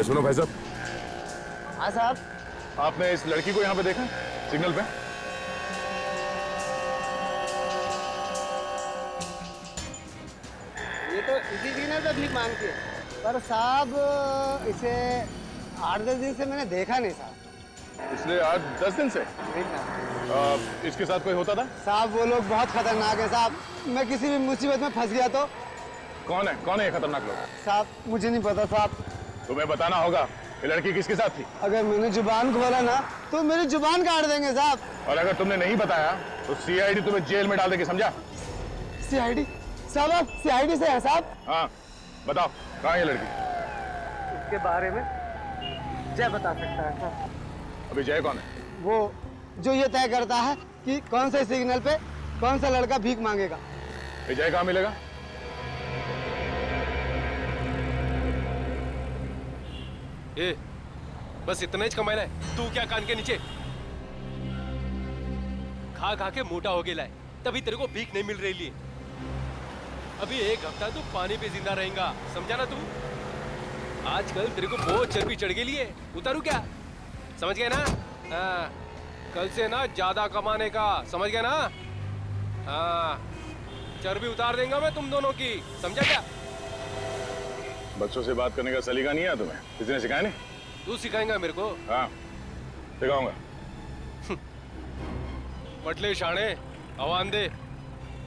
सुनो भाई साहब। हाँ साहब। आपने इस लड़की को यहाँ पे देखा सिग्नल पे? ये तो इसी सिग्नल पे भीख मांगती है, पर साहब इसे 8-10 दिन से मैंने देखा नहीं साहब। पिछले 8-10 दिन से? नहीं साहब। इसके साथ कोई होता था? साहब वो लोग बहुत खतरनाक है साहब, मैं किसी भी मुसीबत में फंस गया तो। कौन है ये खतरनाक लोग? साहब मुझे नहीं पता साहब। तुम्हें बताना होगा ये लड़की किसके साथ थी। अगर मैंने जुबान खोला ना तो मेरी जुबान काट देंगे साहब। और अगर तुमने नहीं बताया तो सीआईडी तुम्हें जेल में डाल देगी, समझा? सीआईडी? साहब आप सीआईडी से हैं साहब? हाँ बताओ कहाँ है ये लड़की? इसके बारे में जय बता सकता है साहब। अभी जय कौन है? वो जो ये तय करता है कि कौन से सिग्नल पे कौन सा लड़का भीख मांगेगा। विजय कहाँ मिलेगा? ए, बस इतना ही कमाना है तू क्या कान के नीचे? खा खा के मोटा हो गया है, तभी तेरे को भीख नहीं मिल रही है। अभी 1 हफ्ता तू पानी पे जिंदा रहेगा, समझा ना तू? आजकल तेरे को बहुत चर्बी चढ़ गई है, उतारू क्या? समझ गया ना? हाँ, कल से ना ज्यादा कमाने का, समझ गया ना? हाँ, चर्बी उतार देंगे मैं तुम दोनों की, समझा क्या? बच्चों से बात करने का सलीका नहीं है तुम्हें? किसी ने सिखाया नहीं? तू सिखाएगा मेरे को? हाँ सिखाऊंगा। मटले शाणे, आवान दे।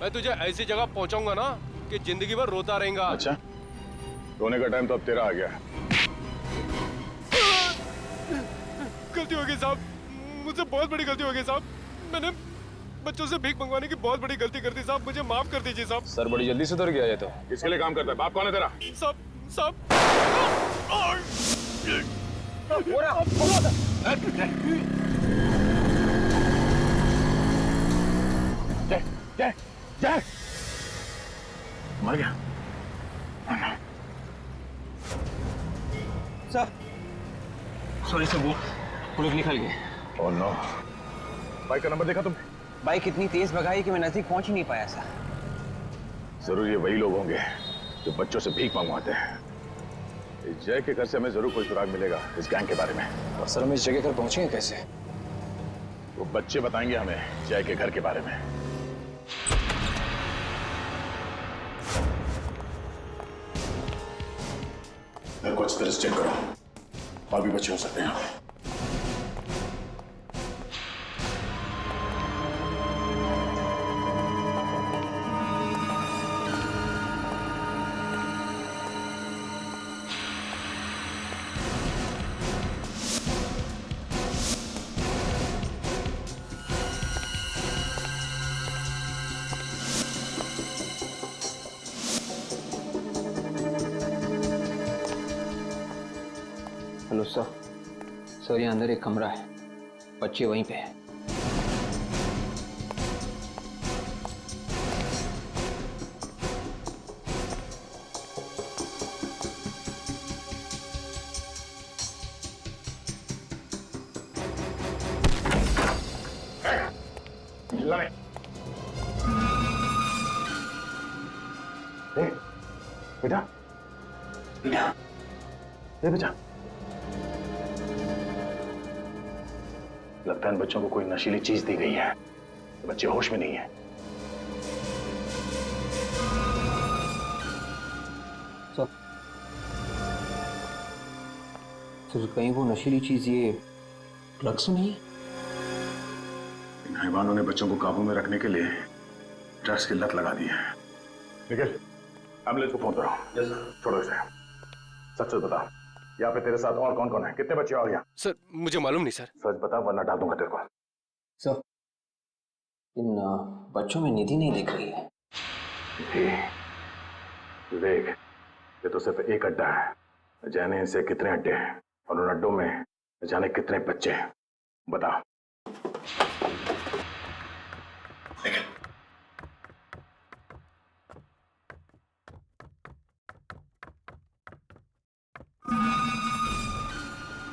मैं तुझे ऐसी जगह पहुंचाऊंगा ना कि जिंदगी भर रोता रहेगा। अच्छा, रोने का टाइम तो अब तेरा आ गया है। गलती हो गई साहब, मुझसे बहुत बड़ी गलती हो गई साहब। मैंने बच्चों से भीख मंगवाने की बहुत बड़ी गलती कर दी साहब, मुझे माफ कर दीजिए साहब। सर बड़ी जल्दी सुधर गया ये तो। किसके लिए काम करता है? बाप कौन है तेरा? साहब साहब जय जय जय मर गया। सर सॉरी सर, वो लोग निकल गए। Oh no. बाइक का नंबर देखा तुमने? बाइक इतनी तेज भगाई कि मैं नजदीक पहुंच ही नहीं पाया सर। जरूर ये वही लोग होंगे जो बच्चों से भीख मंगवाते हैं। इस जय के घर से हमें जरूर कोई सुराग मिलेगा इस गैंग के बारे में। और सर हम इस जगह पर पहुंचेंगे कैसे? वो बच्चे बताएंगे हमें जय के घर के बारे में। घर को अच्छी तरह से चेक करो, और भी बच्चे हो सकते हैं। Hello sir. सर यहाँ अंदर एक कमरा है, बच्चे वहीं पे हैं। बेटा बेटा बेटा, लगता है इन बच्चों को कोई नशीली चीज दी गई है। तो बच्चे होश में नहीं है। सर कहीं वो नशीली चीज ये ड्रग्स नहीं है? इन हैवानों ने बच्चों को काबू में रखने के लिए ड्रग्स की लत लगा दी है। निखिल, एम्बुलेंस को फोन करो। छोड़ो इसे, सच सच बता, यहाँ पे तेरे साथ और कौन कौन है? कितने बच्चे और यहाँ? सर मुझे मालूम नहीं सर। सच बता वरना डाल दूंगा तेरे को। सर इन बच्चों में निधि नहीं दिख रही है। विवेक, ये तो सिर्फ एक अड्डा है। जाने इनसे कितने अड्डे हैं और उन अड्डों में जाने कितने बच्चे हैं, बता।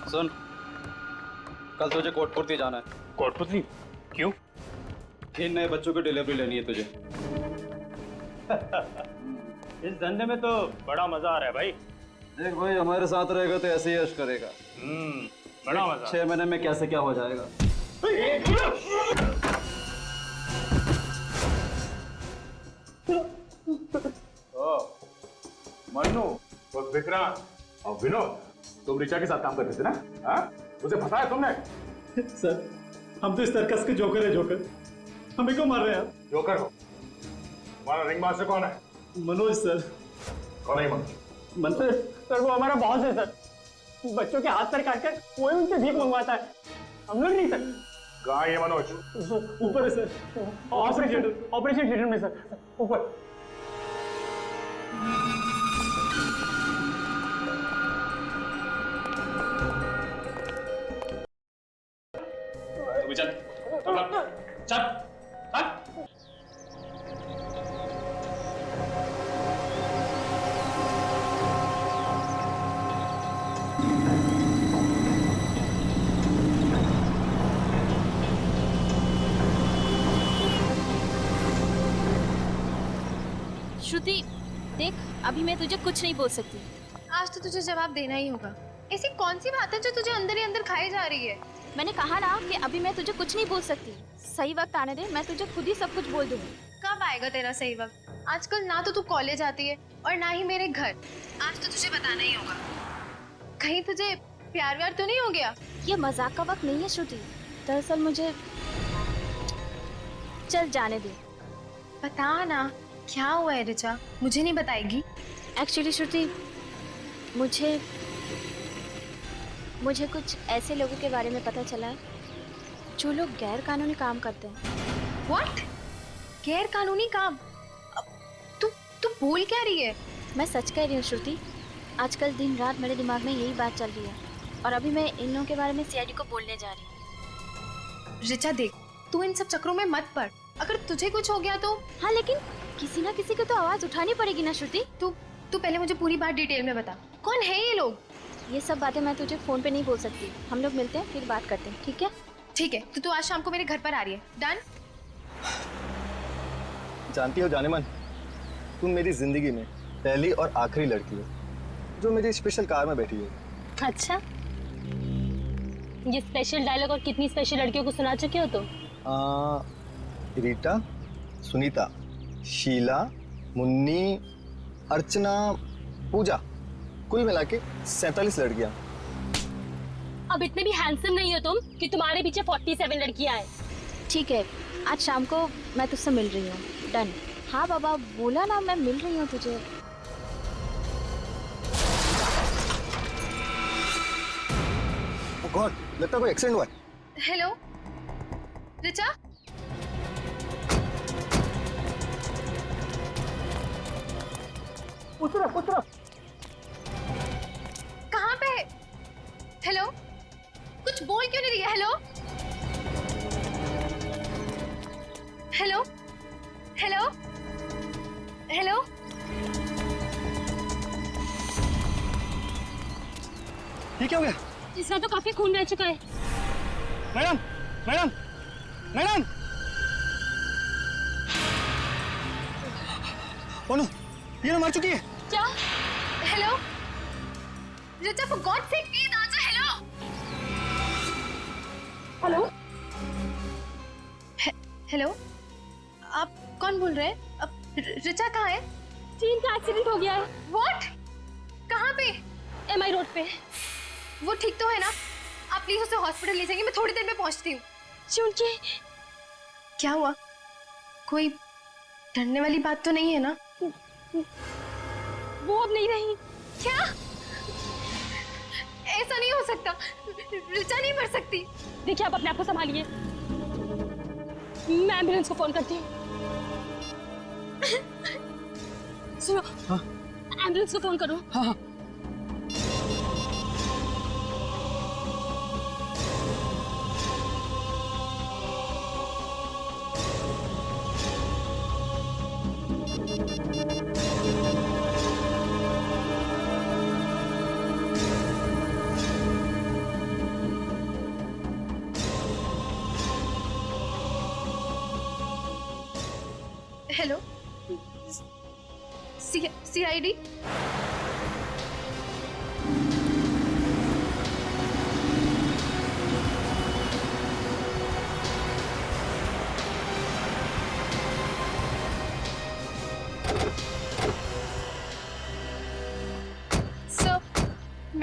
सुन, कल तुझे कोटपुरती जाना है। कोटपुतली? क्यों? 3 नए बच्चों की डिलीवरी लेनी है तुझे। इस धंधे में तो बड़ा मजा आ रहा है भाई। देख भाई, हमारे साथ रहेगा तो ऐसे ही यश करेगा। बड़ा मजा। 6 महीने में कैसे क्या हो जाएगा। मन्नू और विक्रांत और विनोद, तुम ऋचा के साथ काम करते थे ना? हाँ? उसे फंसाया तुमने? सर, हम तो इस सर्कस के जोकर है। जोकर हमें क्यों मार रहे हैं आप? जोकर हो? तुम्हारा रिंग मास्टर कौन है? मनोज सर। कौन है ये मनोज? मनोज सर वो हमारा बॉस है सर। बच्चों के हाथ पैर काट कर वही उनसे भीख मंगवाता है, हम लोग नहीं सर। कहाँ है ये मनोज? ऊपर है सर, ऑपरेशन थिएटर में सर, ऊपर। चल चल चल। श्रुति देख, अभी मैं तुझे कुछ नहीं बोल सकती। आज तो तुझे जवाब देना ही होगा। ऐसी कौन सी बात है जो तुझे अंदर ही अंदर खाई जा रही है? मैंने कहा ना कि अभी मैं तुझे कुछ नहीं बोल सकती। सही वक्त आने दे, मैं तुझे खुद ही सब कुछ बोल दूंगी। कब आएगा तेरा सही वक्त? आजकल ना तो तू कॉलेज आती है और ना ही मेरे घर। आज तो तुझे बताना ही होगा। कहीं तुझे प्यार व्यार तो नहीं हो गया? ये मजाक का वक्त नहीं है श्रुति। दरअसल मुझे चल जाने दे। बता ना, क्या हुआ है ऋचा? मुझे नहीं बताएगी? एक्चुअली श्रुति, मुझे कुछ ऐसे लोगों के बारे में पता चला है जो लोग गैर कानूनी काम करते हैं। व्हाट? गैर कानूनी काम? तू तू बोल क्या रही है? मैं सच कह रही हूँ श्रुति। आजकल दिन रात मेरे दिमाग में यही बात चल रही है और अभी मैं इन लोगों के बारे में सीआईडी को बोलने जा रही हूँ। ऋचा देख, तू इन सब चक्रों में मत पड़। अगर तुझे कुछ हो गया तो? हाँ, लेकिन किसी ना किसी को तो आवाज उठानी पड़ेगी ना श्रुति। तू पहले मुझे पूरी बात डिटेल में बता। कौन है ये लोग? ये सब बातें मैं तुझे फोन पे नहीं बोल सकती। हम लोग मिलते हैं फिर बात करते हैं, ठीक है? ठीक है, तो तू आज शाम को मेरे घर पर आ रही है। डन? जानती हो जानेमन, तुम मेरी जिंदगी में पहली और आखिरी लड़की हो जो मेरी स्पेशल कार में बैठी है। अच्छा, ये स्पेशल डायलॉग और कितनी स्पेशल लड़कियों को सुना चुके हो तुम? रीटा, सुनीता, शीला, मुन्नी, अर्चना, पूजा, कुल मिला के 47 लड़कियां। अब इतने भी हैंडसम नहीं हो तुम कि तुम्हारे पीछे 47 लड़कियां हैं। ठीक है, आज शाम को मैं तुझसे मिल रही हूँ। डन? हाँ बाबा, बोला ना मैं मिल रही हूँ तुझे। ओह गॉड, लगता है कोई एक्सीडेंट हुआ है। हेलो ऋचा? उतरो। कहाँ पे है? हेलो, कुछ बोल क्यों नहीं रही है? Hello hello hello hello. ये क्या हो गया? इसका तो काफी खून बह चुका है। Madam, madam, madam. ओनो, ये ना मार चुकी है। क्या? Hello Richa, for God sake please answer. Hello hello, आप कौन बोल रहे हैं? अब ऋचा कहाँ है? चीन का एक्सीडेंट हो गया है। व्हाट? कहाँ पे? एमआई रोड पे। वो ठीक तो है ना? आप प्लीज उसे हॉस्पिटल ले जाएंगे, मैं थोड़ी देर में पहुंचती हूँ। चुनके क्या हुआ? कोई डरने वाली बात तो नहीं है ना? वो अब नहीं रही। क्या? ऐसा नहीं हो सकता। ऋचा नहीं मर सकती। देखिए, आप अपने आप को संभालिए। मैं एम्बुलेंस को फोन करती हूँ। सुनो, एम्बुलेंस को फोन करो। हाँ। Hello, CID?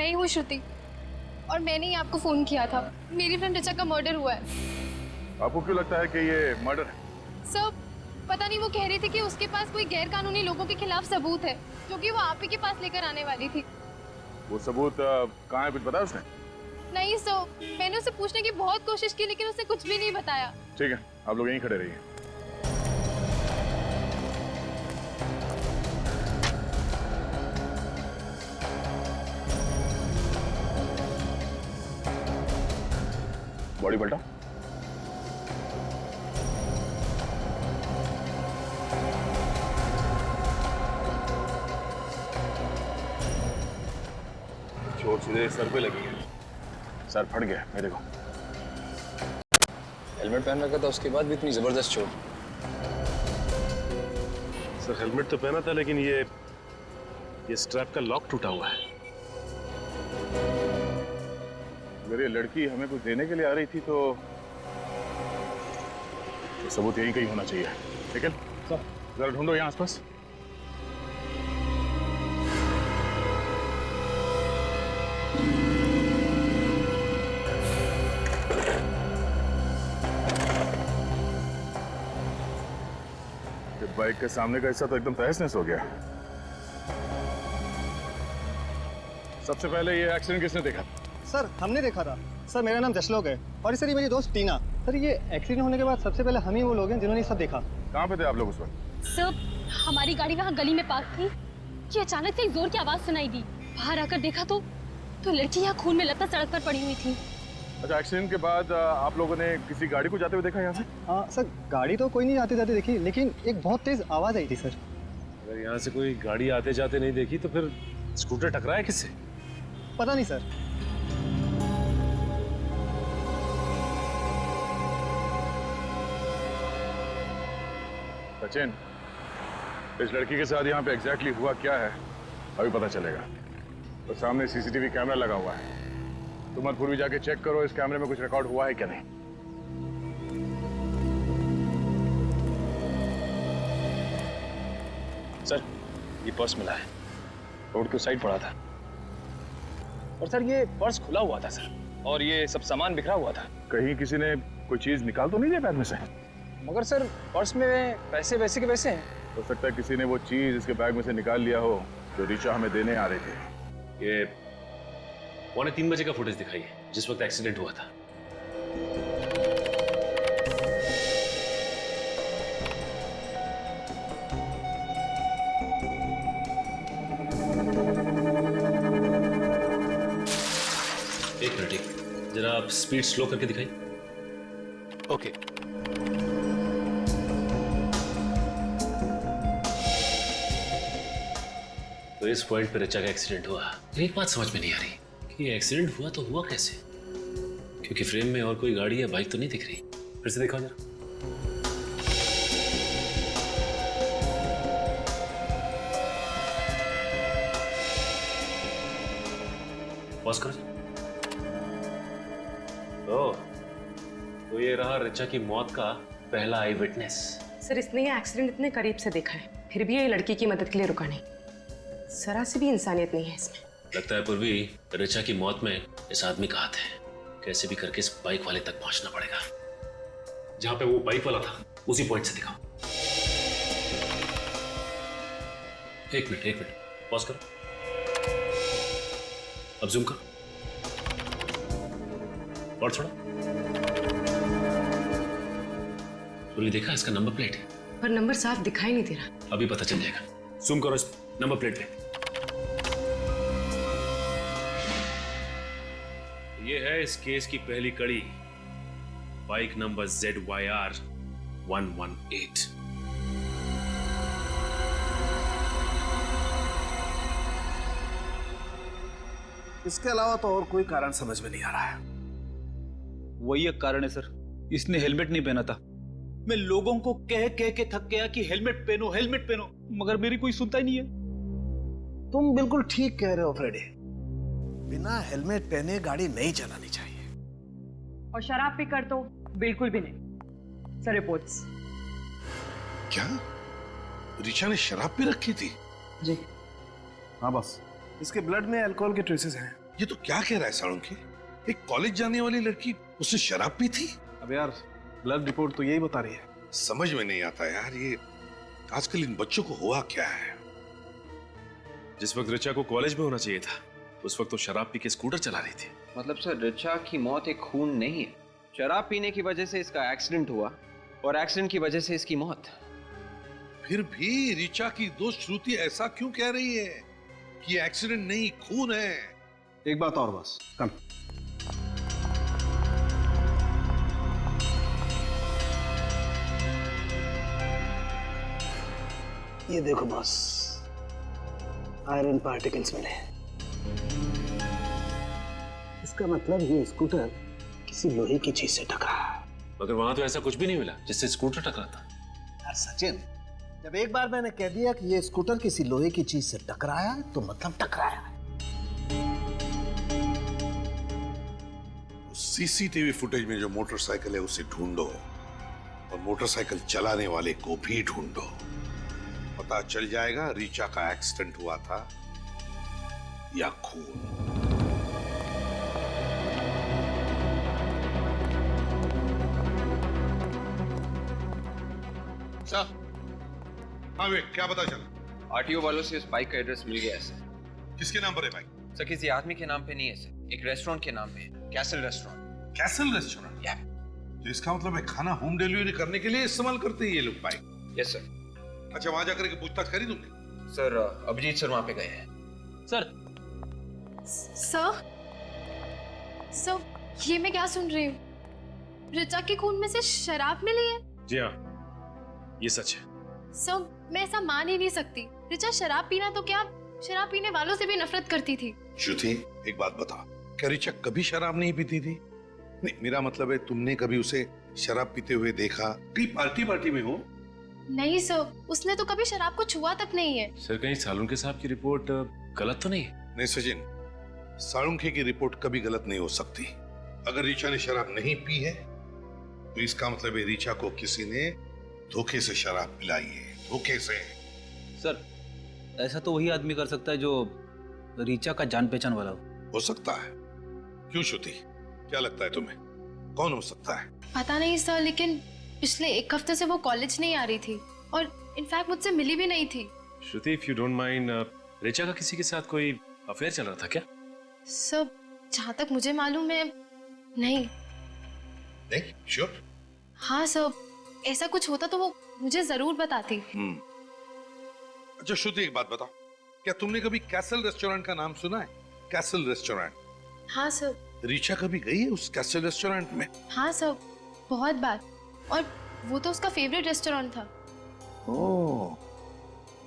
मैं ही हूँ श्रुति, और मैंने ही आपको फोन किया था। मेरी फ्रेंड ऋचा का मर्डर हुआ है। आपको क्यों लगता है कि ये मर्डर है? सर, पता नहीं, वो कह रही थी कि उसके पास कोई गैर कानूनी लोगों के खिलाफ सबूत है, जो कि वो आप ही के पास लेकर आने वाली थी। वो सबूत कहाँ है, कुछ बताया उसने? नहीं सर, मैंने उसे पूछने की बहुत कोशिश की, लेकिन उसने कुछ भी नहीं बताया। ठीक है, आप लोग यहीं खड़े रहिए। बॉडी पलटा। चोट सीधे सर पे लगी है, सर फट गया। मैं देखो, हेलमेट पहन रखा था, उसके बाद भी इतनी जबरदस्त चोट। सर हेलमेट तो पहना था, लेकिन ये स्ट्रैप का लॉक टूटा हुआ है। अगर ये लड़की हमें कुछ देने के लिए आ रही थी तो सबूत यहीं कहीं होना चाहिए। ठीक है, जरा ढूंढो यहाँ आसपास। बाइक के सामने का हिस्सा तो एकदम तहस नहस हो गया। सबसे पहले ये एक्सीडेंट किसने देखा? सर हमने देखा था। सर मेरा नाम जशलोक है और सर ये मेरी दोस्त टीना। सर ये एक्सीडेंट होने के बाद सबसे पहले हम ही वो लोग हैं जिन्होंने सब देखा। कहाँ पे थे आप लोग उस वक्त? सर हमारी गाड़ी वहाँ गली में पार्क थी कि अचानक से एक जोर की आवाज सुनाई दी। बाहर आकर देखा तो लड़की यहाँ खून में लथपथ सड़क पर पड़ी हुई थी। अच्छा, एक्सीडेंट के बाद आप लोगों ने किसी गाड़ी को जाते हुए देखा यहाँ से? सर गाड़ी तो कोई नहीं आते जाते देखी, लेकिन एक बहुत तेज आवाज आई थी सर। अगर यहाँ से कोई गाड़ी आते जाते नहीं देखी तो फिर स्कूटर टकराया किससे? पता नहीं सर। सचिन, इस लड़की के साथ यहाँ पे एग्जैक्टली हुआ क्या है अभी पता चलेगा। तो सामने सीसीटीवी कैमरा लगा हुआ है, तुम मत पूर्वी जाके चेक करो इस कैमरे में कुछ रिकॉर्ड हुआ है क्या नहीं। सर ये पर्स मिला है, रोड के उस साइड पड़ा था। और सर ये पर्स खुला हुआ था सर, और ये सब सामान बिखरा हुआ था। कहीं किसी ने कोई चीज निकाल तो नहीं दिया बैग में से? मगर सर पर्स में पैसे वैसे के वैसे हैं। हो सकता है किसी ने वो चीज इसके बैग में से निकाल लिया हो जो ऋचा हमें देने आ रही थी। ये 2:45 बजे का फुटेज दिखाई है जिस वक्त एक्सीडेंट हुआ था। एक मिनट, जरा आप स्पीड स्लो करके दिखाइए। ओके। तो इस पॉइंट पे ऋचा का एक्सीडेंट हुआ। एक बात समझ में नहीं आ रही कि एक्सीडेंट हुआ तो हुआ कैसे, क्योंकि फ्रेम में और कोई गाड़ी या बाइक तो नहीं दिख रही। फिर से देखो जरा। पॉज करो। तो ये रहा ऋचा की मौत का पहला आई विटनेस। सर इसने ये एक्सीडेंट इतने करीब से देखा है, फिर भी ये लड़की की मदद के लिए रुका नहीं। जरा सी भी इंसानियत नहीं है इसमें। लगता है पूर्वी, ऋचा की मौत में इस आदमी का हाथ है। कैसे भी करके इस बाइक वाले तक पहुंचना पड़ेगा। जहां पे वो बाइक वाला था उसी पॉइंट से दिखाओ। एक मिनट, पॉज करो। अब जूम करो और थोड़ा। तुमने देखा इसका नंबर प्लेट है, पर नंबर साफ दिखाई नहीं दे रहा। अभी पता चल जाएगा। जूम करो इस नंबर प्लेट पे। ये है इस केस की पहली कड़ी, बाइक नंबर ZYR 118। इसके अलावा तो और कोई कारण समझ में नहीं आ रहा है। वही एक कारण है सर, इसने हेलमेट नहीं पहना था। मैं लोगों को कह के थक गया कि हेलमेट पहनो, मगर मेरी कोई सुनता ही नहीं है। तुम बिल्कुल ठीक कह रहे हो फ्रेडी, बिना हेलमेट पहने गाड़ी नहीं चलानी चाहिए। और शराब पीकर तो बिल्कुल भी नहीं। Sir reports. क्या ऋचा ने शराब पी रखी थी? जी हाँ बस, इसके ब्लड में अल्कोहल के ट्रेसेस हैं। ये तो क्या कह रहा है साळुंखे? एक कॉलेज जाने वाली लड़की उसने शराब पी थी? अब यार ब्लड रिपोर्ट तो यही बता रही है। समझ में नहीं आता यार, ये आजकल इन बच्चों को हुआ क्या है? जिस वक्त ऋचा को कॉलेज में होना चाहिए था उस वक्त तो शराब पी के स्कूटर चला रही थी। मतलब सर ऋचा की मौत एक खून नहीं है, शराब पीने की वजह से इसका एक्सीडेंट हुआ और एक्सीडेंट की वजह से इसकी मौत। फिर भी ऋचा की दोस्त श्रुति ऐसा क्यों कह रही है कि एक्सीडेंट नहीं खून है? एक बात और बस, कम। ये देखो बॉस, आयरन पार्टिकल्स मिले। इसका मतलब ये स्कूटर किसी लोहे की चीज से टकरा। मगर वहां तो ऐसा कुछ भी नहीं मिला जिससे स्कूटर टकरा था। यार सचिन, जब एक बार मैंने कह दिया कि ये स्कूटर किसी लोहे की चीज से टकराया तो मतलब टकराया है। सीसीटीवी फुटेज में जो मोटरसाइकिल है उसे ढूंढो और मोटरसाइकिल चलाने वाले को भी ढूंढो। पता चल जाएगा ऋचा का एक्सीडेंट हुआ था या खून। सर, हाँ वे, क्या पता चला? आरटीओ वालों से उस बाइक का एड्रेस मिल गया है सर। किसके नाम पर है बाइक? सर किसी आदमी के नाम पे नहीं है सर, एक रेस्टोरेंट के नाम पे है, कैसल रेस्टोरेंट। Castle restaurant? या तो इसका मतलब है खाना होम डिलीवरी करने के लिए इस्तेमाल करते हैं ये लोग बाइक? Yes sir. अच्छा, वहां जाकर के पूछताछ करी तुमने? सर अभिजीत सर वहां पे गए हैं। सर सर ये मैं क्या सुन रही हूँ? ऋचा के खून में से शराब मिली है? जी हाँ, ये सच है। सर मैं ऐसा मान ही नहीं सकती। ऋचा शराब पीना तो क्या, शराब पीने वालों से भी नफरत करती थी। श्रुति, एक बात बता, क्या ऋचा कभी शराब नहीं पीती थी? नहीं, मेरा मतलब है तुमने कभी उसे शराब पीते हुए देखा? कहीं पार्टी में हो? नहीं सर, उसने तो कभी शराब को छुआ तक नहीं है। सर कहीं सालुंखे साहब की रिपोर्ट गलत तो नहीं है? नहीं सचिन, साळुंखे की रिपोर्ट कभी गलत नहीं हो सकती। अगर ऋचा ने शराब नहीं पी है तो इसका मतलब है ऋचा को किसी ने धोखे से शराब पिलाई है, धोखे से। सर ऐसा तो वही आदमी कर सकता है जो ऋचा का जान पहचान वाला हो सकता है। क्यों श्रुति, क्या लगता है तुम्हें, कौन हो सकता है? पता नहीं सर, लेकिन पिछले एक हफ्ते से वो कॉलेज नहीं आ रही थी और इनफैक्ट मुझसे मिली भी नहीं थी। Shruti, if you don't mind, Richa का किसी के साथ कोई अफेयर चल रहा था क्या? सर जहाँ तक मुझे मालूम है नहीं। नहीं श्योर? हाँ सर, ऐसा कुछ होता तो वो मुझे जरूर बताती। अच्छा श्रुति, एक बात बताओ, क्या तुमने कभी कैसल रेस्टोरेंट का नाम सुना है? Castle restaurant? हाँ सर। ऋचा कभी गई है उस कैसल रेस्टोरेंट में? हाँ सर, बहुत बार, और वो तो उसका फेवरेट रेस्टोरेंट था। ओह,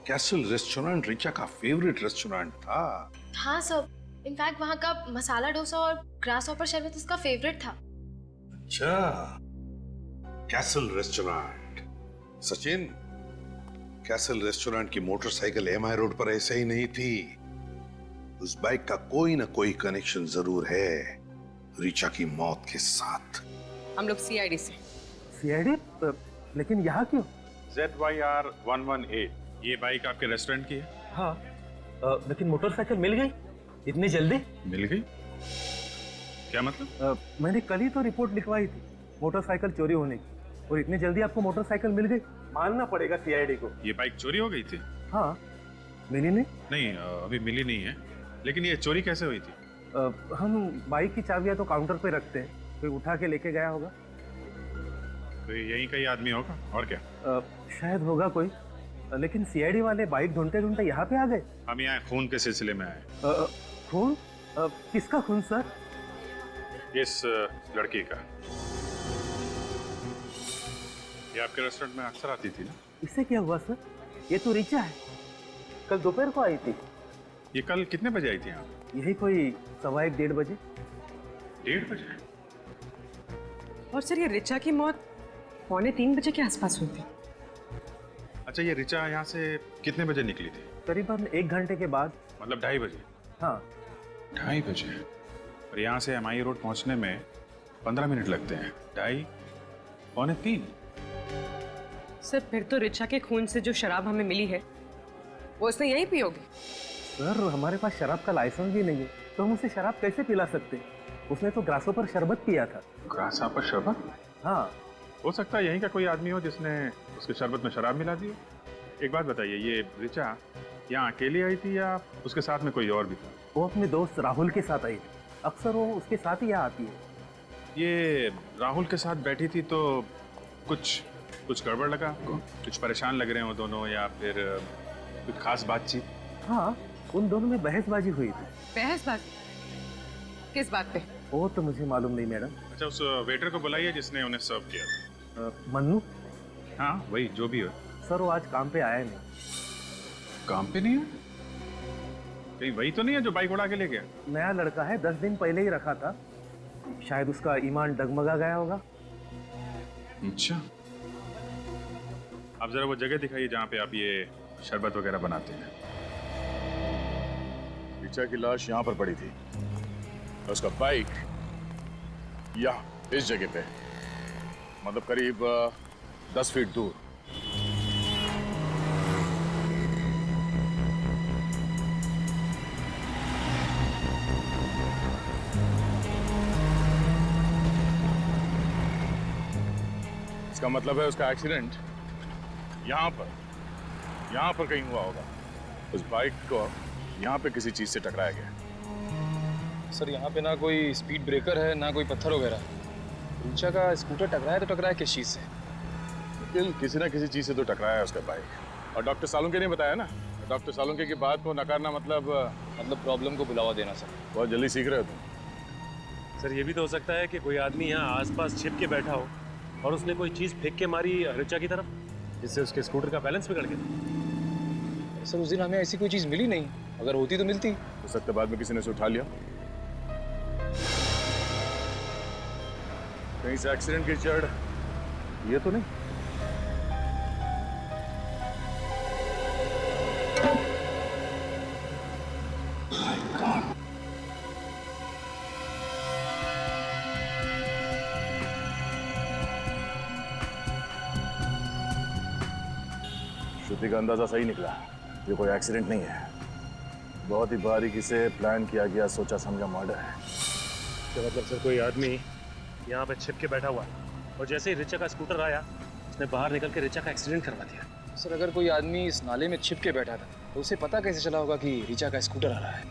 कैसल रेस्टोरेंट ऋचा का फेवरेट रेस्टोरेंट था? हाँ सर, इनफैक्ट वहाँ का मसाला डोसा और ग्रास हॉपर शरबत उसका फेवरेट था। अच्छा, castle restaurant. Sachin, castle restaurant की मोटरसाइकिल एमआई रोड पर ऐसे ही नहीं थी। उस बाइक का कोई ना कोई कनेक्शन जरूर है ऋचा की मौत के साथ। हम लोग सीआईडी से। सीआईडी? लेकिन यहाँ क्यों? ZYR 118, ये बाइक आपके रेस्टोरेंट की है? हाँ, लेकिन मोटरसाइकिल मिल गई इतनी जल्दी? मिल गई? क्या मतलब? मैंने कल ही तो रिपोर्ट लिखवाई थी मोटरसाइकिल चोरी होने की, और इतनी जल्दी आपको मोटरसाइकिल मिल गई? मानना पड़ेगा सीआईडी को। ये बाइक चोरी हो गई थी? हाँ, मिली नहीं? नहीं, अभी मिली नहीं है, लेकिन ये चोरी कैसे हुई थी? हम बाइक की चाबियां तो काउंटर पे रखते हैं, कोई उठा के लेके गया होगा। तो यही कहीं आदमी होगा, और क्या? शायद होगा कोई, लेकिन सीआईडी वाले बाइक ढूंढते ढूंढते यहाँ पे आ गए। हम यहाँ खून के सिलसिले में आए। खून? किसका खून सर? इस लड़की का। ये आपके रेस्टोरेंट में अक्सर आती थी ना? इससे क्या हुआ सर? ये तो ऋचा है, कल दोपहर को आई थी। ये कल कितने बजे आई थी यहाँ? यही कोई 1:15-1:30 बजे। 1:30 बजे? और सर ये ऋचा की मौत 2:45 बजे के आसपास हुई थी। अच्छा, ये ऋचा यहाँ से कितने बजे निकली थी? करीबन 1 घंटे के बाद। मतलब 2:30 बजे? हाँ, 2:30 बजे। और यहाँ से एमआई रोड पहुँचने में 15 मिनट लगते हैं। 2:30, 2:45। सर फिर तो ऋचा के खून से जो शराब हमें मिली है वो उसने यहीं पी होगी। सर हमारे पास शराब का लाइसेंस भी नहीं है। तो हम उसे शराब कैसे पिला सकते? उसने तो ग्रासों पर शरबत पिया था। ग्रासा पर शरबत? हाँ। हो सकता है यहीं का कोई आदमी हो जिसने उसके शरबत में शराब मिला दी हो। एक बात बताइए, ये ऋचा यहाँ अकेली आई थी या उसके साथ में कोई और भी था? वो अपने दोस्त राहुल के साथ आई थी। अक्सर वो उसके साथ ही यहाँ आती है। ये राहुल के साथ बैठी थी तो कुछ गड़बड़ लगा आपको? कुछ परेशान लग रहे हो दोनों या फिर कुछ खास बातचीत? हाँ, उन दोनों में बहसबाजी हुई थी। बहसबाजी? किस बात पे? वो तो मुझे मालूम नहीं मैडम। अच्छा, उस वेटर को बुलाइए जिसने उन्हें सर्व किया था। मन्नू? हाँ वही, जो भी हो। सर वो आज काम पे आया नहीं। काम पे नहीं है? कहीं वही तो नहीं है जो बाइक उड़ा के ले गया? नया लड़का है, 10 दिन पहले ही रखा था। शायद उसका ईमान डगमगा गया होगा। अच्छा, आप जरा वो जगह दिखाइए जहाँ पे आप ये शरबत वगैरह बनाते हैं। ऋचा की लाश यहाँ पर पड़ी थी और उसका बाइक यहाँ इस जगह पे, मतलब करीब 10 फीट दूर। इसका मतलब है उसका एक्सीडेंट यहाँ पर कहीं हुआ होगा। उस बाइक को यहाँ पे किसी चीज से टकराया गया। सर यहाँ पे ना कोई स्पीड ब्रेकर है ना कोई पत्थर वगैरह। ऋचा का स्कूटर टकराया तो टकराया किस चीज से? किसी ना किसी चीज से तो टकराया है उसका बाइक। और डॉक्टर सालुंके ने बताया ना, डॉक्टर सालुंके की बात को नकारना मतलब प्रॉब्लम को बुलावा देना। सर बहुत जल्दी सीख रहे हो तुम। सर ये भी तो हो सकता है कि कोई आदमी यहाँ आसपास छिप के बैठा हो और उसने कोई चीज फेंक के मारी ऋचा की तरफ, जिससे उसके स्कूटर का बैलेंस बिगड़ गया। सर उस दिन हमें ऐसी कोई चीज मिली नहीं, अगर होती तो मिलती। हो सकता है बाद में किसी ने उसे उठा लिया। कहीं से एक्सीडेंट की जड़ ये तो नहीं? श्रुति का अंदाजा सही निकला, ये कोई एक्सीडेंट नहीं है। बहुत ही बारीकी से प्लान किया गया, सोचा समझा मर्डर है। तो मतलब सर कोई आदमी यहाँ पे छिप के बैठा हुआ और जैसे ही ऋचा का स्कूटर आया उसने बाहर निकल के ऋचा का एक्सीडेंट करवा दिया। सर अगर कोई आदमी इस नाले में छिप के बैठा था तो उसे पता कैसे चला होगा कि ऋचा का स्कूटर आ रहा है?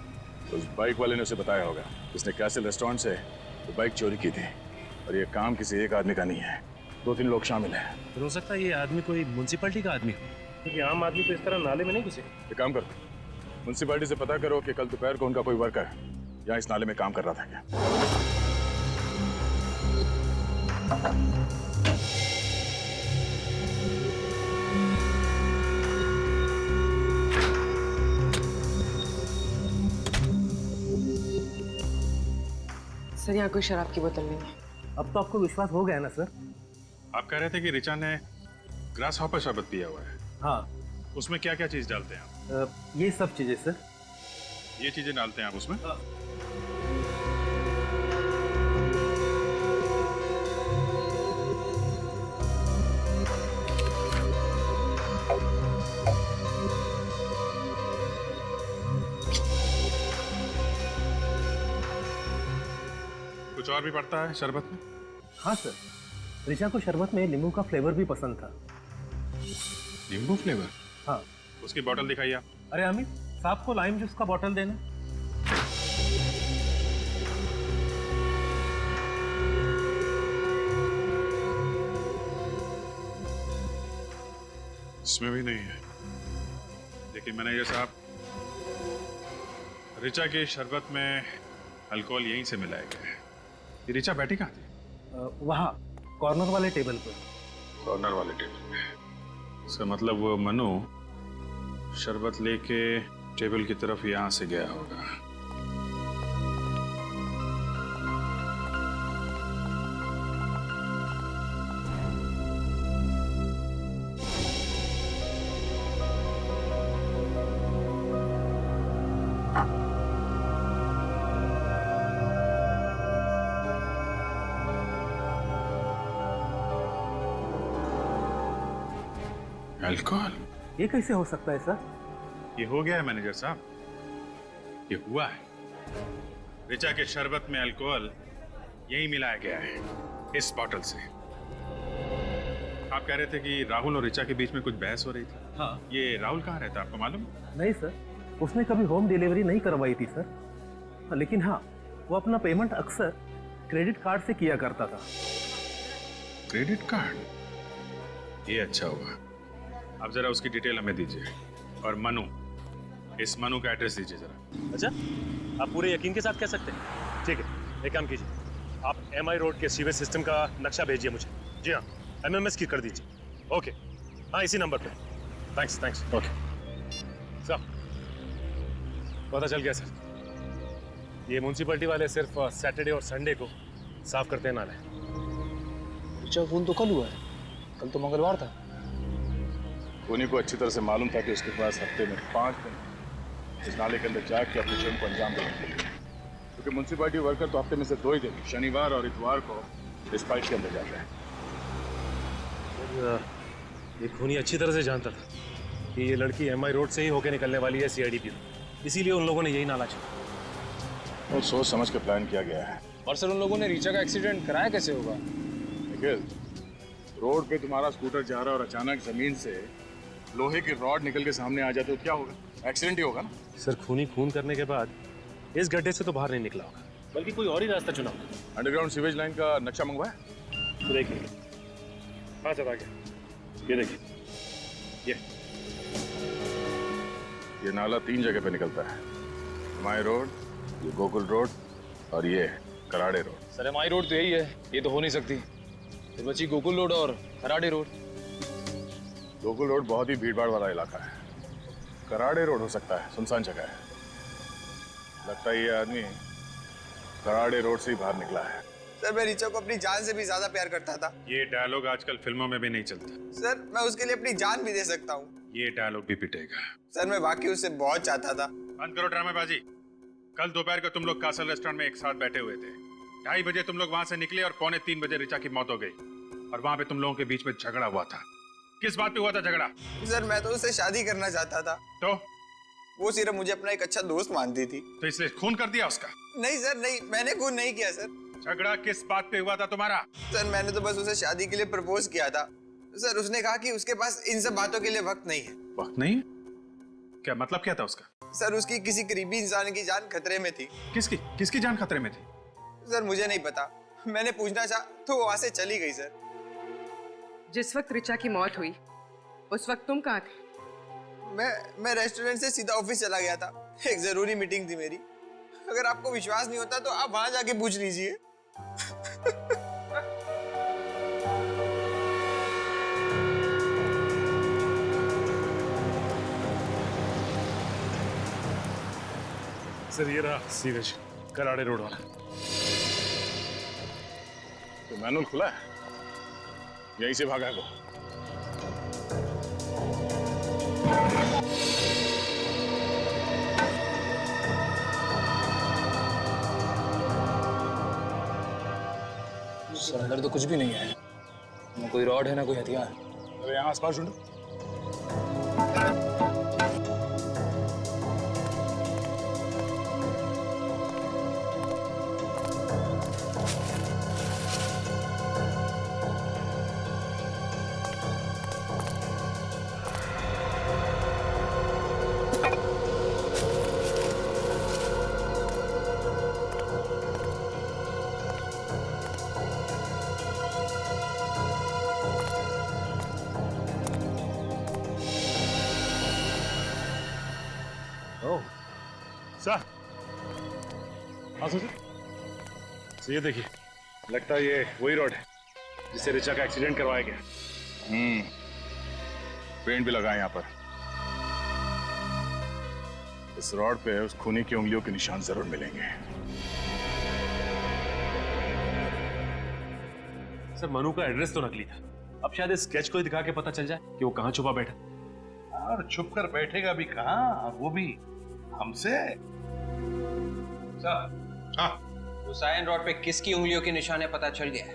तो उस बाइक वाले ने उसे बताया होगा। उसने कैसल रेस्टोरेंट से तो बाइक चोरी की थी और ये काम किसी एक आदमी का नहीं है, 2-3 लोग शामिल हैं। तो हो सकता है ये आदमी कोई म्युनिसिपैलिटी का आदमी हो, क्योंकि आम आदमी तो इस तरह नाले में नहीं घुसे। एक काम करो, म्युनिसिपैलिटी से पता करो कि कल दोपहर को उनका कोई वर्कर यहाँ इस नाले में काम कर रहा था क्या। सर यहाँ कोई शराब की बोतल नहीं है। अब तो आपको विश्वास हो गया ना सर? आप कह रहे थे कि ऋचा ने ग्रास हॉपर शरबत पिया हुआ है। हाँ। उसमें क्या क्या चीज डालते हैं आप? ये सब चीजें सर। ये चीजें डालते हैं आप उसमें? कुछ और भी पड़ता है शरबत में? हाँ सर, ऋचा को शरबत में नींबू का फ्लेवर भी पसंद था। नींबू फ्लेवर? हाँ। उसकी बोतल दिखाइए आप। अरे अमित, साहब को लाइम जूस का बोतल देना। इसमें भी नहीं है। देखिए मैनेजर साहब, ऋचा के शरबत में अल्कोहल यहीं से मिलाया गया है। ये ऋचा बैठी कहाँ थी? वहाँ कॉर्नर वाले टेबल पर। कॉर्नर वाले टेबल पे? इसका मतलब वो मनु शरबत लेके टेबल की तरफ यहाँ से गया होगा। अल्कोहल? ये कैसे हो सकता है सर? ये हो गया है मैनेजर साहब, ये हुआ है। ऋचा के शरबत में अल्कोहल यही मिलाया गया है, इस बॉटल से। आप कह रहे थे कि राहुल और ऋचा के बीच में कुछ बहस हो रही थी। हाँ। ये राहुल कहाँ रहता है, आपको मालूम? नहीं सर, उसने कभी होम डिलीवरी नहीं करवाई थी सर। लेकिन हाँ, वो अपना पेमेंट अक्सर क्रेडिट कार्ड से किया करता था। Credit card? ये अच्छा होगा। आप जरा उसकी डिटेल हमें दीजिए। और मनु, इस मनु का एड्रेस दीजिए जरा। अच्छा, आप पूरे यकीन के साथ कह सकते हैं? ठीक है, एक काम कीजिए, आप MI रोड के सीवेज सिस्टम का नक्शा भेजिए मुझे। जी हाँ, MMS की कर दीजिए। ओके, हाँ इसी नंबर पे। Thanks thanks. ओके सर, पता चल गया सर। ये म्यूनसिपैलिटी वाले सिर्फ सैटरडे और संडे को साफ करते हैं नाले। ऋचा खून तो कल हुआ है, कल तो मंगलवार था। उन्हीं को अच्छी तरह से मालूम था कि उसके पास हफ्ते में 5 दिन इस नाले के अंदर जाके अपने जुर्म को अंजाम देने के लिए, क्योंकि म्यूनसिपैलिटी वर्कर तो हफ्ते में से 2 ही दिन, शनिवार और इतवार को इस फाइट के अंदर जाते हैं। ये खूनी अच्छी तरह से जानता था कि ये लड़की MI रोड से ही होके निकलने वाली है CID ब्यूरो, इसीलिए उन लोगों ने यही नाला चुना और सोच समझ के प्लान किया गया है। और सर, उन लोगों ने ऋचा का एक्सीडेंट कराया कैसे होगा? निखिल, रोड पे तुम्हारा स्कूटर जा रहा है और अचानक जमीन से लोहे की रॉड निकल के सामने आ जाए तो क्या होगा? एक्सीडेंट ही होगा ना। सर, खूनी खून करने के बाद इस गड्ढे से तो बाहर नहीं निकला होगा, बल्कि कोई और ही रास्ता चुना होगा। अंडरग्राउंड सीवेज लाइन का नक्शा मंगवाया? तो देखिए, हाँ सर आ गया। ये देखिए, ये नाला 3 जगह पे निकलता है। MI रोड, ये गोकुल रोड और ये Karade road. Sir, MI road तो यही है, ये तो हो नहीं सकती। फिर बची गोकुल रोड और कराड़े रोड। गोकुल रोड बहुत ही भीड़ भाड़ वाला इलाका है। कराड़े रोड हो सकता है, सुनसान जगह है। लगता है ये आदमी कराड़े रोड से ही बाहर निकला है। सर, मैं ऋचा को अपनी जान से भी ज्यादा प्यार करता था। ये डायलॉग आजकल फिल्मों में भी नहीं चलता। सर, मैं उसके लिए अपनी जान भी दे सकता हूँ। ये डायलॉग भी पिटेगा। सर, मैं वाकई उससे बहुत चाहता था। बंद करो ड्रामेबाजी। कल दोपहर को तुम लोग कासल रेस्टोरेंट में एक साथ बैठे हुए थे। 2:30 बजे तुम लोग वहां से निकले और 2:45 बजे ऋचा की मौत हो गई। और वहां पे तुम लोगों के बीच में झगड़ा हुआ था। किस बात पे हुआ था झगड़ा? सर, मैं तो उससे शादी करना चाहता था। तो वो सिर्फ मुझे अपना एक अच्छा दोस्त मानती थी। तो इसलिए खून कर दिया उसका? नहीं सर, नहीं, मैंने खून नहीं किया सर। झगड़ा किस बात पे हुआ था तुम्हारा? सर, मैंने तो बस उसे शादी के लिए प्रपोज किया था। सर, उसने कहा कि उसके पास इन सब बातों के लिए वक्त नहीं है। वक्त नहीं? क्या मतलब क्या था उसका? सर, उसकी किसी करीबी इंसान की जान खतरे में थी। किसकी जान खतरे में थी? सर, मुझे नहीं पता। मैंने पूछना चाहा तो वो वहां से चली गई। सर, जिस वक्त ऋचा की मौत हुई उस वक्त तुम कहाँ थे? मैं रेस्टोरेंट से सीधा ऑफिस चला गया था। एक जरूरी मीटिंग थी मेरी। अगर आपको विश्वास नहीं होता तो आप वहां जाके पूछ लीजिए। सर, ये रहा सीवेज, कराड़े रोड वाला। तो मैनुअल खुला है, यहीं से भागा है वो। सर, अंदर तो कुछ भी नहीं है, ना कोई रॉड है ना कोई हथियार। अरे यहाँ आसपास ढूंढो। सर, हाँ सर, ये देखिए, लगता है ये वही रोड है जिससे ऋचा का एक्सीडेंट करवाया गया। पेंट भी लगा है यहाँ पर। इस रॉड पे उस खूनी की उंगलियों के निशान जरूर मिलेंगे। सर, मनु का एड्रेस तो नकली था। अब शायद इस स्केच को ही दिखा के पता चल जाए कि वो कहाँ छुपा बैठा। और छुप कर बैठेगा भी कहाँ, और वो भी हमसे। हाँ, तो साइन रोड पे किसकी उंगलियों के निशान है पता चल गया है।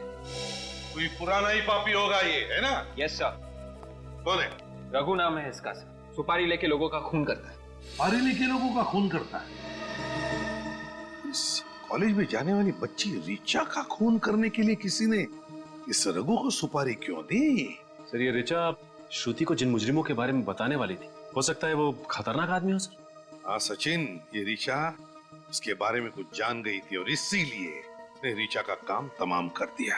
कोई पुराना ही पापी होगा ये, है ना? Yes sir. कौन है? रघु नाम है इसका सर। सुपारी लेके लोगों का खून करता है। सुपारी लेके लोगों का खून करता है? इस कॉलेज में जाने वाली बच्ची ऋचा का खून करने के लिए किसी ने इस रघु को सुपारी क्यों दी? सर ये ऋचा श्रुति को जिन मुजरिमों के बारे में बताने वाली थी, हो सकता है वो खतरनाक आदमी हो सर। हाँ सचिन, ये ऋचा उसके बारे में कुछ जान गई थी और इसीलिए उसने ऋचा का काम तमाम कर दिया।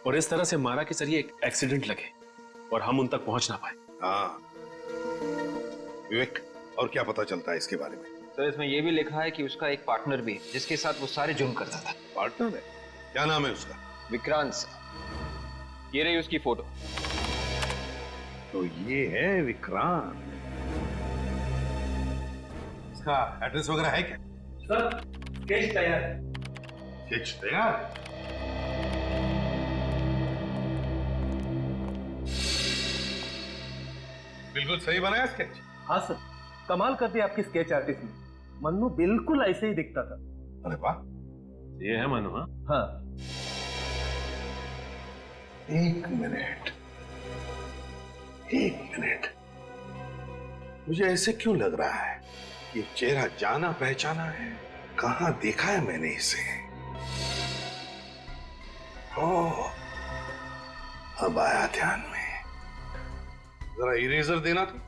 और इस तरह से मारा कि सर ये एक एक्सीडेंट लगे और हम उन तक पहुंच ना पाए। हाँ विवेक, और क्या पता चलता है इसके बारे में? सर इसमें यह भी लिखा है कि उसका एक पार्टनर भी है जिसके साथ वो सारे जुर्म करता था। पार्टनर है? क्या नाम है उसका? विक्रांत सर। ये रही उसकी फोटो। तो ये है विक्रांत। इसका एड्रेस वगैरह है क्या? सर स्केच तैयार है। स्केच तैयार? बिल्कुल सही बनाया स्केच। हाँ सर, कमाल कर दिया आपकी स्केच आर्टिस्ट ने। मन्नू बिल्कुल ऐसे ही दिखता था। अरे वाह, ये है मनु? हाँ हाँ। एक मिनट, मुझे ऐसे क्यों लग रहा है ये चेहरा जाना पहचाना है? कहां देखा है मैंने इसे? ओह, अब आया ध्यान में। जरा इरेजर देना था।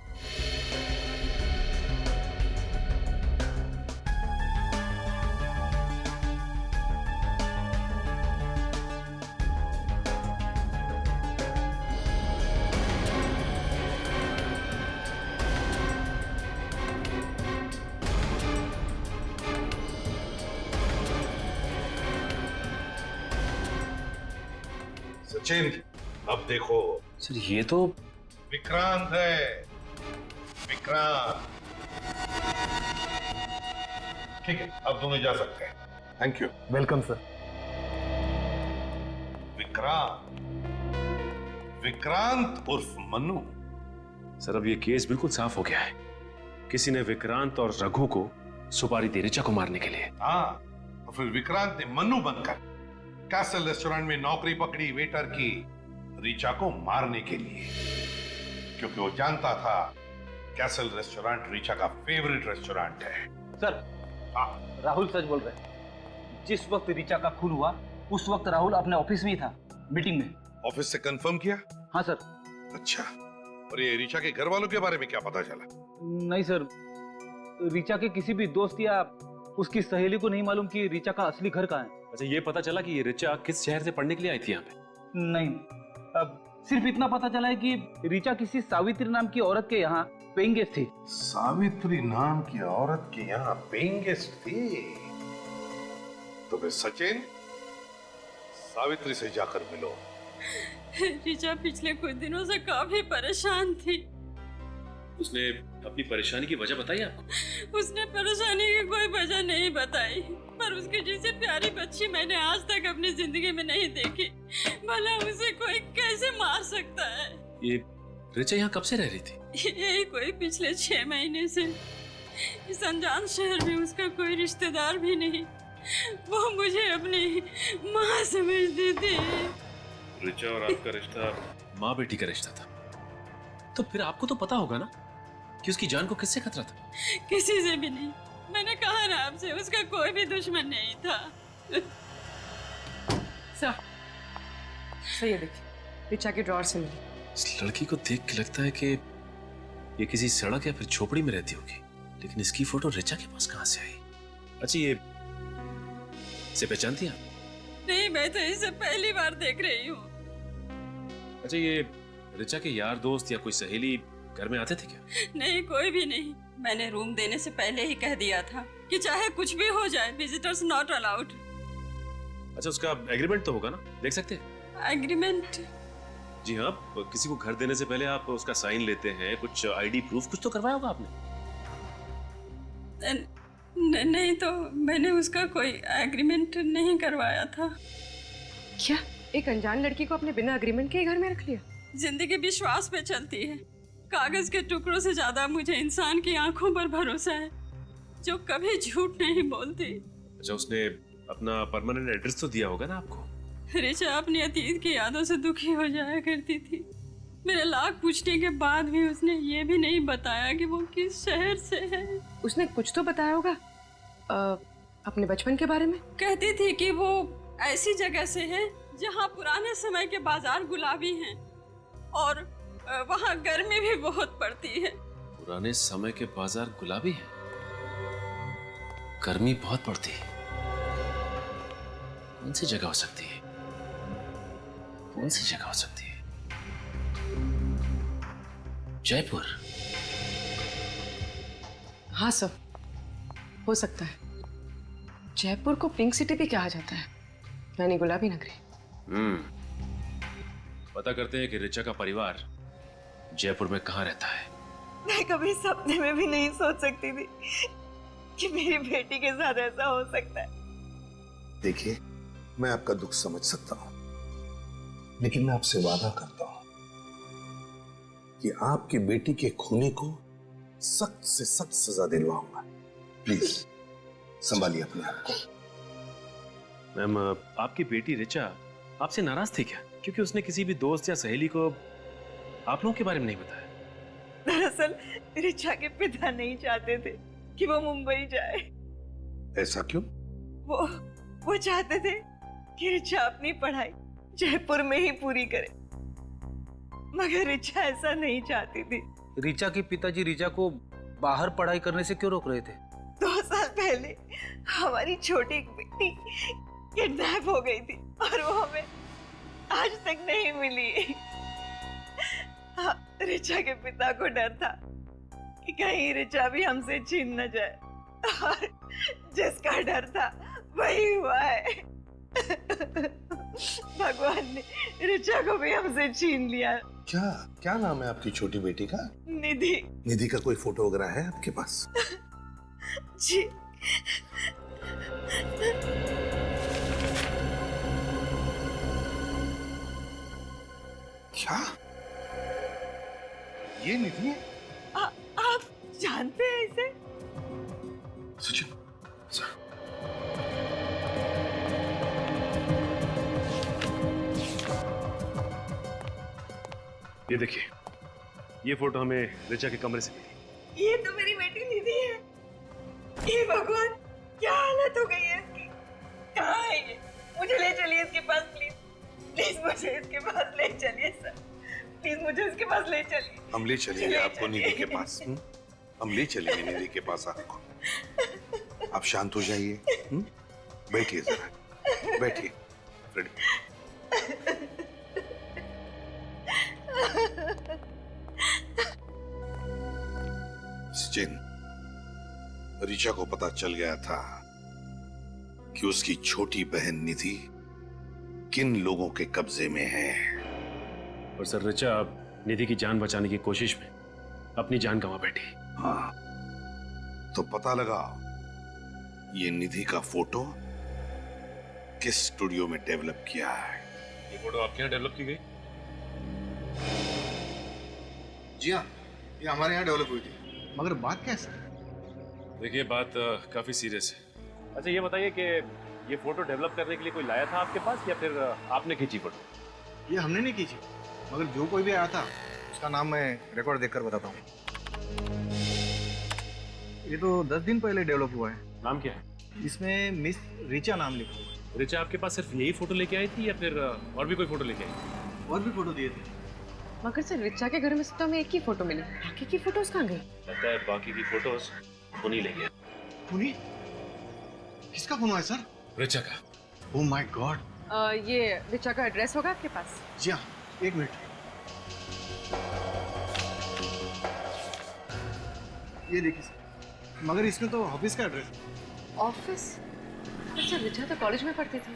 सचिन, अब देखो। सर ये तो विक्रांत है, विक्रांत। ठीक है, अब दोनों जा सकते हैं। Thank you. Welcome sir. Vikrant उर्फ मन्नू। सर अब ये केस बिल्कुल साफ हो गया है। किसी ने विक्रांत और रघु को सुपारी दी ऋचा को मारने के लिए। हाँ, और फिर विक्रांत ने मन्नू बनकर कैसल रेस्टोरेंट में नौकरी पकड़ी वेटर की ऋचा को मारने के लिए, क्योंकि वो जानता था कैसल रेस्टोरेंट ऋचा का फेवरेट रेस्टोरेंट है। सर राहुल सच बोल रहे हैं। जिस वक्त ऋचा का खून हुआ उस वक्त राहुल अपने ऑफिस में ही था, मीटिंग में। ऑफिस से कंफर्म किया? हाँ सर। अच्छा, और ये ऋचा के घर वालों के बारे में क्या पता चला? नहीं सर, ऋचा के किसी भी दोस्त या उसकी सहेली को नहीं मालूम कि ऋचा का असली घर कहाँ है। अच्छा, ये पता चला कि ये ऋचा किस शहर से पढ़ने के लिए आई थी यहाँ पे? नहीं, अब सिर्फ इतना पता चला है कि ऋचा किसी सावित्री नाम की औरत के यहाँ पेइंग गेस्ट थी। सावित्री नाम की औरत के यहाँ पेइंग गेस्ट थी? तो फिर सचिन, सावित्री से जाकर मिलो। ऋचा पिछले कुछ दिनों से काफी परेशान थी। उसने अपनी परेशानी की वजह बताई आपको? उसने परेशानी की कोई वजह नहीं बताई, पर उसकी जैसी प्यारी बच्ची मैंने आज तक अपनी जिंदगी में नहीं देखी। भला उसे कोई कैसे मार सकता है? ये ऋचा यहाँ कब से रह रही थी? यही कोई पिछले 6 महीने से। इस अनजान शहर में उसका कोई रिश्तेदार भी नहीं। वो मुझे अपनी माँ समझती थी। ऋचा और आपका रिश्ता माँ बेटी का रिश्ता था, तो फिर आपको तो पता होगा ना कि उसकी जान को किससे खतरा था? किसी से भी नहीं। मैंने कहा ना आपसे, उसका कोई भी दुश्मन नहीं था। सही है, देखिए ऋचा के ड्रॉअर से मिली। इस लड़की को देख के लगता है कि ये किसी सड़क या फिर झोपड़ी में रहती होगी, लेकिन इसकी फोटो ऋचा के पास कहां से आई? अच्छा, ये इसे पहचानती हैं? नहीं, मैं तो इसे पहली बार देख रही हूँ। अच्छा, ये ऋचा के यार दोस्त या कोई सहेली घर में आते थे क्या? नहीं, कोई भी नहीं। मैंने रूम देने से पहले ही कह दिया था कि चाहे कुछ भी हो जाए, विजिटर्स नॉट अलाउड। अच्छा, उसका एग्रीमेंट तो होगा ना, देख सकते हैं? एग्रीमेंट? जी हाँ, किसी को घर देने से पहले आप उसका साइन लेते हैं, कुछ आईडी प्रूफ कुछ तो करवाया होगा आपने? नहीं, तो मैंने उसका कोई एग्रीमेंट नहीं करवाया था। क्या एक अनजान लड़की को अपने बिना एग्रीमेंट के घर में रख लिया? जिंदगी विश्वास पे चलती है। कागज के टुकड़ों से ज्यादा मुझे इंसान की आंखों पर भरोसा है, जो कभी झूठ नहीं बोलती। अच्छा, उसने अपना परमानेंट एड्रेस तो दिया होगा ना आपको? ऋचा अपनी अतीत की यादों से दुखी हो जाया करती थी। मेरे लाख पूछने के बाद भी उसने ये भी नहीं बताया कि वो किस शहर से है। उसने कुछ तो बताया होगा। अपने बचपन के बारे में? कहती थी कि वो ऐसी जगह से है जहाँ पुराने समय के बाजार गुलाबी हैं और वहाँ गर्मी भी बहुत पड़ती है। पुराने समय के बाजार गुलाबी हैं, गर्मी बहुत पड़ती है। कौन सी जगह हो सकती है? कौन सी जगह हो सकती है? जयपुर? हाँ सर, हो सकता है। जयपुर को पिंक सिटी भी कहा जाता है, यानी गुलाबी नगरी। पता करते हैं कि ऋचा का परिवार जयपुर में कहाँ रहता है। मैं कभी सपने में भी नहीं सोच सकती थी कि मेरी बेटी के साथ ऐसा हो सकता है। देखिए, मैं आपका दुख समझ सकता हूं, लेकिन मैं आपसे वादा करता हूं कि आपकी बेटी के खूनी को सख्त से सख्त सजा दिलवाऊंगा। प्लीज संभालिए अपने आप को। मैम, आपकी बेटी ऋचा आपसे नाराज थी क्या? क्योंकि उसने किसी भी दोस्त या सहेली को आप लोगों के बारे में नहीं बताया। दरअसल ऋचा के पिता नहीं चाहते थे कि वो मुंबई जाए। ऐसा क्यों? वो चाहते थे कि ऋचा अपनी पढ़ाई जयपुर में ही पूरी करे, मगर ऋचा ऐसा नहीं चाहती थी। ऋचा के पिताजी ऋचा को बाहर पढ़ाई करने से क्यों रोक रहे थे? 2 साल पहले हमारी छोटी बेटी किडनैप हो गई थी और वो हमें आज तक नहीं मिली। हाँ, ऋचा के पिता को डर था कि कहीं ऋचा भी हमसे छीन न जाए, और जिसका डर था वही हुआ है। भगवान ने ऋचा को भी हमसे छीन लिया। क्या नाम है आपकी छोटी बेटी का? निधि। निधि का कोई फोटो वगैरह है आपके पास? जी। क्या ये निधि है? आप जानते हैं इसे? सचिन सर, ये देखिए, ये फोटो हमें ऋचा के कमरे से मिली। ये तो मेरी बेटी निधि है। ये भगवान, क्या हालत हो गई है इसकी। कहाँ है ये? मुझे ले चलिए इसके पास, प्लीज प्लीज मुझे इसके पास ले चलिए सर, प्लीज मुझे इसके पास ले चलिए। हम ले चलेंगे आपको निधि के पास। हम ले चलेंगे निधि के पास आपको। आप शांत हो जाइए। बैठिए जरा, बैठिए फ्रेडी। सचिन, ऋचा को पता चल गया था कि उसकी छोटी बहन निधि किन लोगों के कब्जे में है। और सर, ऋचा निधि की जान बचाने की कोशिश में अपनी जान गंवा बैठी। हाँ, तो पता लगा ये निधि का फोटो किस स्टूडियो में डेवलप किया है। ये फोटो आपके यहाँ डेवलप की गई? जी हाँ, ये हमारे यहाँ डेवलप हुई थी। मगर बात क्या है सर? देखिए, बात काफी सीरियस है। अच्छा, ये बताइए कि ये फोटो डेवलप करने के लिए कोई लाया था आपके पास या फिर आपने खींची फोटो? ये हमने नहीं खींची, मगर जो कोई भी आया था उसका नाम मैं रिकॉर्ड देखकर बताता हूँ। ये तो 10 दिन पहले डेवलप हुआ है। नाम क्या है? इसमें मिस ऋचा नाम लिखा हुआ है। ऋचा आपके पास सिर्फ यही फोटो लेके आई थी या फिर और भी कोई फोटो लेके आई थी? और भी फोटो दिए थे। मगर सर, ऋचा के घर में सिर्फ हमें एक ही फोटो मिली, बाकी की फोटोज कहाँ गई? लगता है बाकी की फोटोज खूनी ले गया। खूनी? किसका फोन है सर? ऋचा का। Oh my God. ये ऋचा का एड्रेस होगा आपके पास? जी हाँ, 1 मिनट। ये देखिए सर, मगर इसमें तो ऑफिस का एड्रेस है। ऑफिस? अच्छा, ऋचा तो कॉलेज में पढ़ती थी।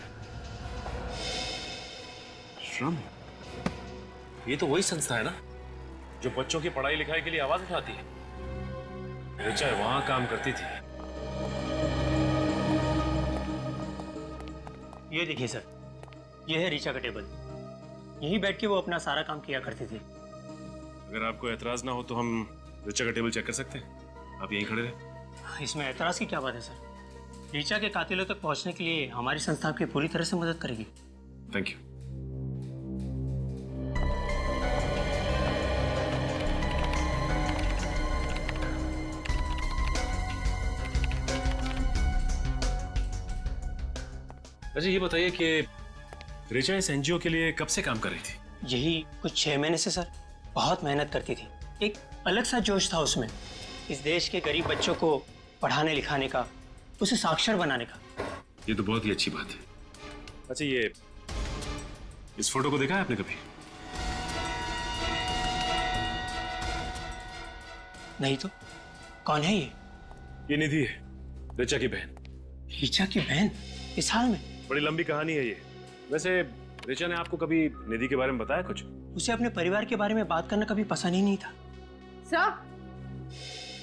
श्रम? ये तो वही संस्था है ना जो बच्चों की पढ़ाई लिखाई के लिए आवाज उठाती है। ऋचा वहां काम करती थी। ये देखिए सर, ये है ऋचा का टेबल। यहीं बैठ के वो अपना सारा काम किया करती थी। अगर आपको एतराज ना हो तो हम ऋचा का टेबल चेक कर सकते हैं। आप यहीं खड़े रहे। इसमें एतराज की क्या बात है सर? ऋचा के कातिलों तक पहुंचने के लिए हमारी संस्था आपकी पूरी तरह से मदद करेगी। Thank you. अच्छा ये बताइए कि ऋचा इस एनजीओ के लिए कब से काम कर रही थी? यही कुछ 6 महीने से सर। बहुत मेहनत करती थी। एक अलग सा जोश था उसमें, इस देश के गरीब बच्चों को पढ़ाने लिखाने का, उसे साक्षर बनाने का। ये तो बहुत ही अच्छी बात है। अच्छा ये इस फोटो को देखा है आपने कभी? नहीं तो कौन है ये? ये निधि है, ऋचा की बहन। ऋचा की बहन इस हाल में? बड़ी लंबी कहानी है ये। वैसे ऋचा ने आपको कभी निधि के बारे में बताया कुछ? उसे अपने परिवार के बारे में बात करना कभी पसंद ही नहीं था। सर,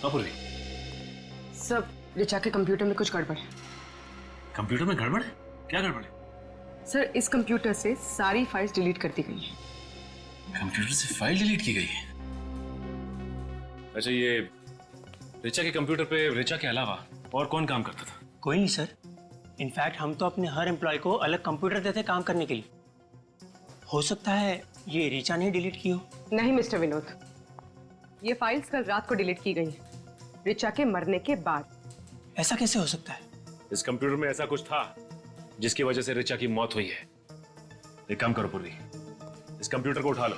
पूर्वी, सब ऋचा के कंप्यूटर में कुछ गड़बड़ है। कंप्यूटर में गड़बड़ है? क्या गड़बड़ है? सर, इस कंप्यूटर से सारी फाइल्स डिलीट कर दी गई है। कंप्यूटर से फाइल डिलीट की गई है? अच्छा ये ऋचा के कंप्यूटर पे ऋचा के अलावा और कौन काम करता था? कोई नहीं सर। इनफैक्ट हम तो अपने हर एम्प्लॉय को अलग कंप्यूटर देते काम करने के लिए। हो सकता है ये ऋचा ने डिलीट की हो। नहीं मिस्टर विनोद, ये फाइल्स कल रात को डिलीट की गई हैं, ऋचा के मरने के बाद। ऐसा कैसे हो सकता है? इस कंप्यूटर में ऐसा कुछ था जिसकी वजह से ऋचा की मौत हुई है। एक काम करो पुर्री, इस कंप्यूटर को उठा लो,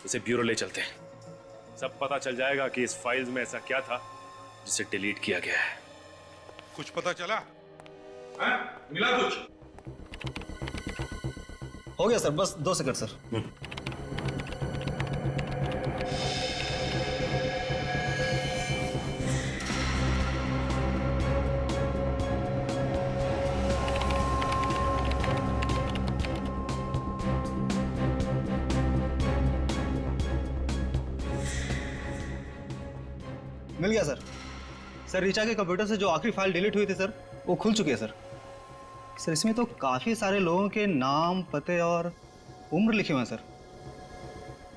इसे ब्यूरो ले चलते हैं। सब पता चल जाएगा कि इस फाइल्स में ऐसा क्या था जिसे डिलीट किया गया है। कुछ पता चला? मिला कुछ? हो गया सर, बस 2 सेकंड सर। मिल गया सर। सर ऋचा के कंप्यूटर से जो आखिरी फाइल डिलीट हुई थी सर, वो खुल चुकी है सर। सर इसमें तो काफी सारे लोगों के नाम, पते और उम्र लिखे हुए हैं सर।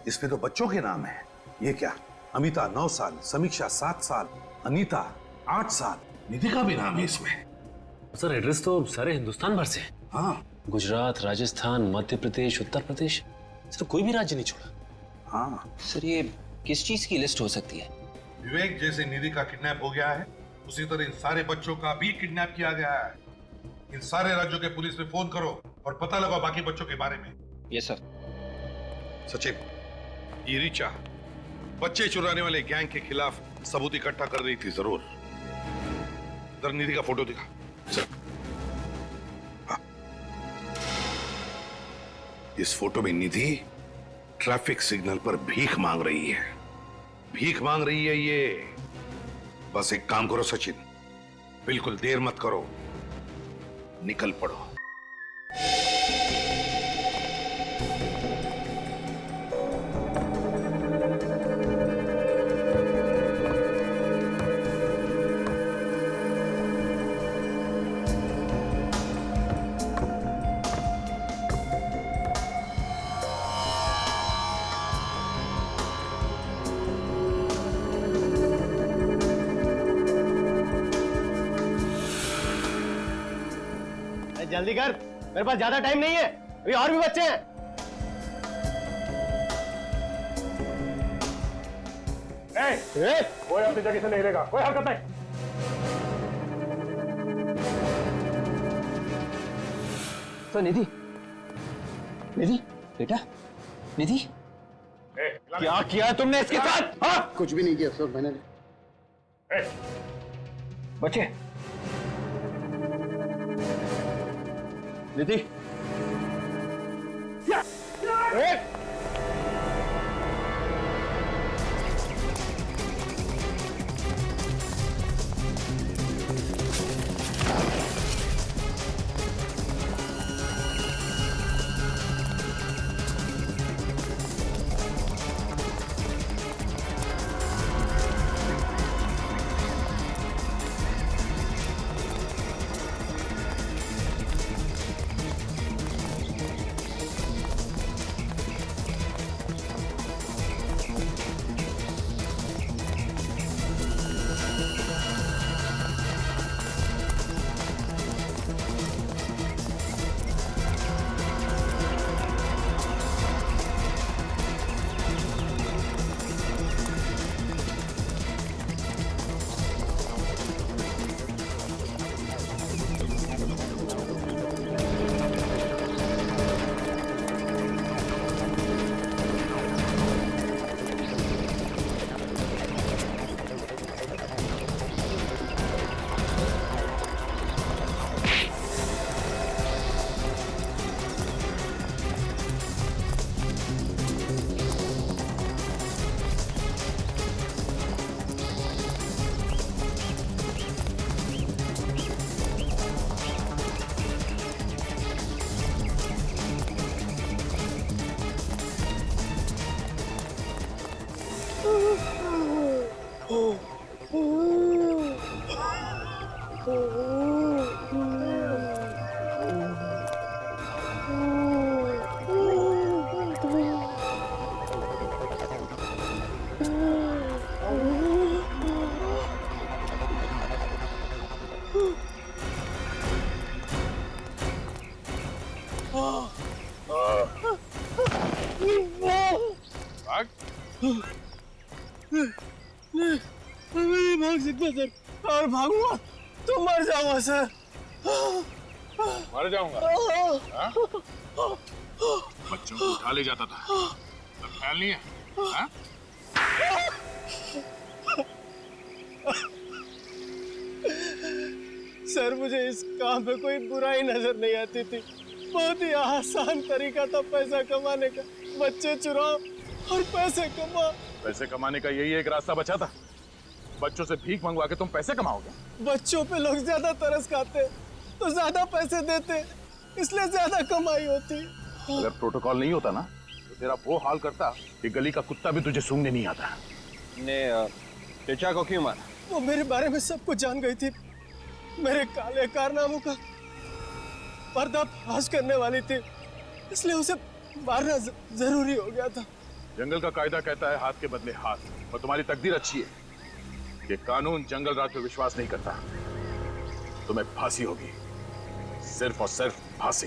इसमें तो बच्चों के नाम है। ये क्या? अमिता 9 साल, समीक्षा 7 साल, अनीता 8 साल, निधि का भी नाम है इसमें। सर एड्रेस तो सारे हिंदुस्तान भर से है। हाँ, गुजरात, राजस्थान, मध्य प्रदेश, उत्तर प्रदेश, सर कोई भी राज्य नहीं छोड़ा। हाँ सर ये किस चीज की लिस्ट हो सकती है? विवेक जैसे निधि का किडनैप हो गया है, उसी तरह इन सारे बच्चों का भी किडनैप किया गया है। इन सारे राज्यों के पुलिस में फोन करो और पता लगाओ बाकी बच्चों के बारे में। Yes sir. सचिन, ये ऋचा बच्चे चुराने वाले गैंग के खिलाफ सबूत इकट्ठा कर रही थी जरूर। जरा निधि का फोटो दिखा। हाँ। इस फोटो में निधि ट्रैफिक सिग्नल पर भीख मांग रही है। भीख मांग रही है ये। बस एक काम करो सचिन, बिल्कुल देर मत करो, निकल पड़ो। जल्दी कर, मेरे पास ज्यादा टाइम नहीं है, अभी और भी बच्चे हैं। कोई अपनी जगह से नहीं रहेगा, कोई हरकत नहीं। तो निधि, निधि बेटा, निधि क्या किया है तुमने इसके साथ? हाँ? कुछ भी नहीं किया सर मैंने। बच्चे निधि, नहीं भाग सकता सर, और भागूंगा तो मर जाऊंगा सर। मर जाऊंगा? हाँ? बच्चों को उठा ले जाता था, अब ख्याल नहीं है? हाँ? सर मुझे इस काम में कोई बुराई नजर नहीं आती थी, बहुत ही आसान तरीका था पैसा कमाने का। बच्चे चुराओ और पैसे कमाओ। पैसे कमाने का यही एक रास्ता बचा था? बच्चों से भीख मंगवा के तुम पैसे कमाओगे? बच्चों पे लोग ज्यादा तरस खाते तो ज्यादा पैसे देते, इसलिए ज्यादा कमाई होती। अगर प्रोटोकॉल नहीं होता ना तो तेरा वो हाल करता कि गली का कुत्ता भी तुझे सूंघने नहीं आता। ने ऋचा को क्यों मारा? वो मेरे बारे में सब कुछ जान गई थी, मेरे काले कारनामों का पर्दाफाश करने वाली थी, इसलिए उसे मारना जरूरी हो गया था। जंगल का कायदा कहता है हाथ के बदले हाथ, और तुम्हारी तकदीर अच्छी है कि कानून जंगल राज पे विश्वास नहीं करता। तुम्हें फांसी होगी, सिर्फ और सिर्फ फांसी।